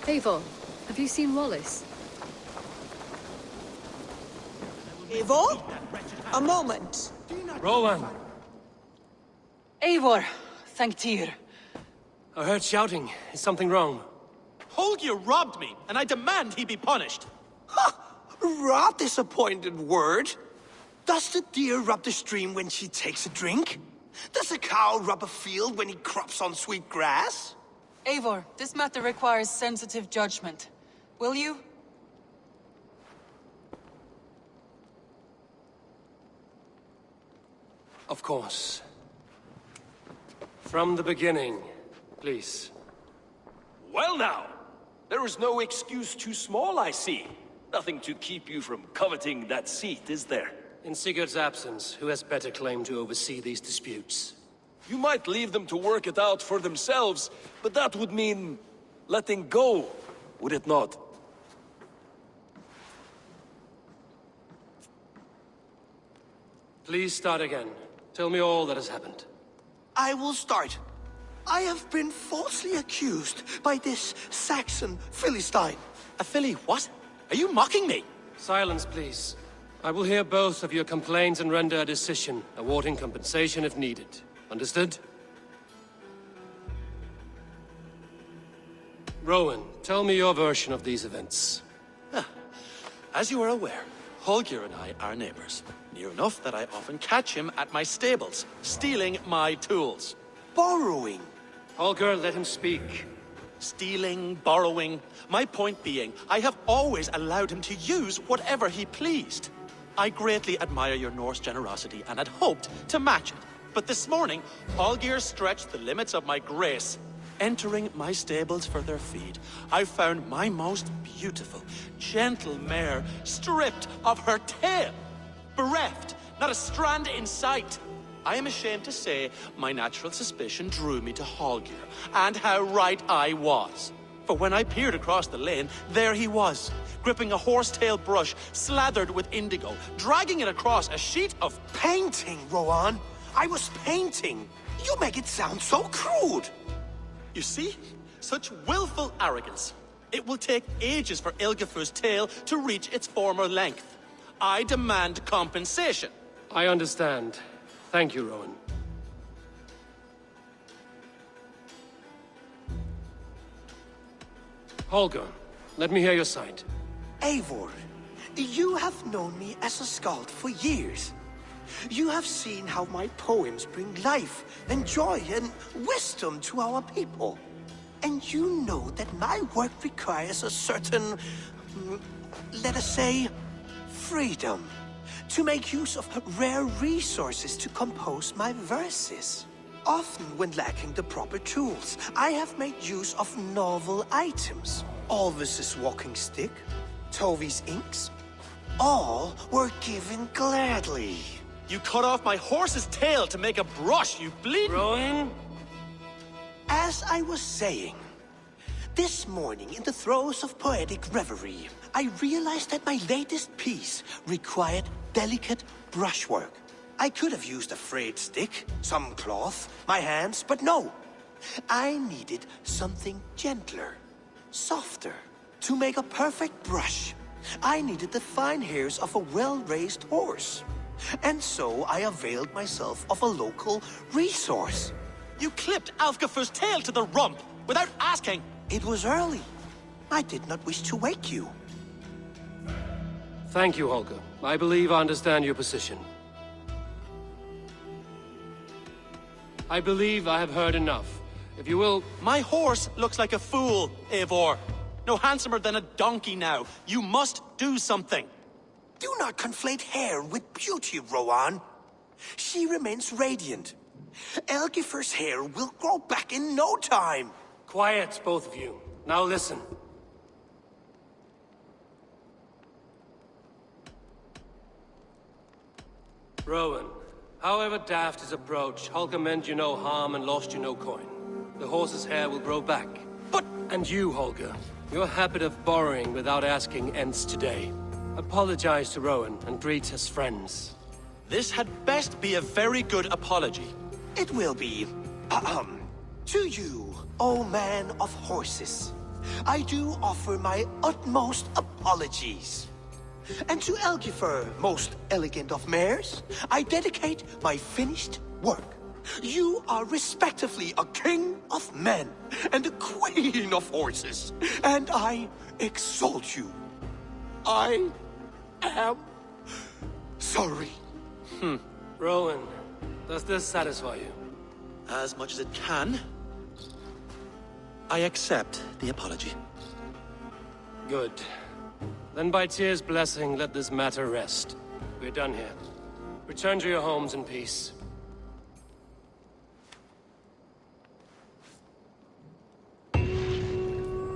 Eivor, have you seen Wallace? Eivor? A moment. Rowan! Eivor, thank Tyr. I heard shouting. Is something wrong? Holger robbed me, and I demand he be punished. Rot disappointed word. Does the deer rub the stream when she takes a drink? Does a cow rub a field when he crops on sweet grass? Eivor, this matter requires sensitive judgment. Will you? Of course. From the beginning, please. Well now, there is no excuse too small, I see. Nothing to keep you from coveting that seat, is there? In Sigurd's absence, who has better claim to oversee these disputes? You might leave them to work it out for themselves, but that would mean letting go, would it not? Please start again. Tell me all that has happened. I will start. I have been falsely accused by this Saxon Philistine. A filly what? Are you mocking me? Silence, please. I will hear both of your complaints and render a decision, awarding compensation if needed. Understood? Rowan, tell me your version of these events. As you are aware, Holger and I are neighbors. Near enough that I often catch him at my stables, stealing my tools. Borrowing. Holger, let him speak. Stealing, borrowing. My point being, I have always allowed him to use whatever he pleased. I greatly admire your Norse generosity and had hoped to match it. But this morning, Holger stretched the limits of my grace. Entering my stables for their feed, I found my most beautiful, gentle mare stripped of her tail. Bereft, not a strand in sight. I am ashamed to say my natural suspicion drew me to Holger, and how right I was. For when I peered across the lane, there he was, gripping a horsetail brush slathered with indigo, dragging it across a sheet of Painting, Rowan. I was painting. You make it sound so crude. You see? Such willful arrogance. It will take ages for Ilgafur's tail to reach its former length. I demand compensation. I understand. Thank you, Rowan. Holger, let me hear your side. Eivor, you have known me as a skald for years. You have seen how my poems bring life and joy and wisdom to our people. And you know that my work requires a certain, let us say, freedom. To make use of rare resources to compose my verses. Often when lacking the proper tools, I have made use of novel items. Alvis's walking stick, Tovi's inks, all were given gladly. You cut off my horse's tail to make a brush, you bleed. Rowan? As I was saying, this morning in the throes of poetic reverie, I realized that my latest piece required delicate brushwork. I could have used a frayed stick, some cloth, my hands, but no. I needed something gentler, softer. To make a perfect brush, I needed the fine hairs of a well-raised horse. And so I availed myself of a local resource. You clipped Alfgafur's tail to the rump without asking. It was early. I did not wish to wake you. Thank you, Holger. I believe I understand your position. I believe I have heard enough. If you will... My horse looks like a fool, Eivor. No handsomer than a donkey now. You must do something. Do not conflate hair with beauty, Rowan. She remains radiant. Elgifur's hair will grow back in no time. Quiet, both of you. Now listen. Rowan, however daft his approach, Holger meant you no harm and lost you no coin. The horse's hair will grow back. But... And you, Holger, your habit of borrowing without asking ends today. Apologize to Rowan and greet as friends. This had best be a very good apology. It will be, to you, O man of horses. I do offer my utmost apologies. And to Elgifer, most elegant of mayors, I dedicate my finished work. You are respectively a king of men and a queen of horses, and I exalt you. I am sorry. Rowan, does this satisfy you? As much as it can. I accept the apology. Good. Then by Tyr's blessing, let this matter rest. We're done here. Return to your homes in peace.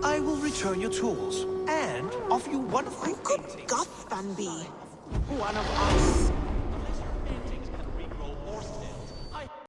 I will return your tools and offer you one of Who could Gothban be? One of us.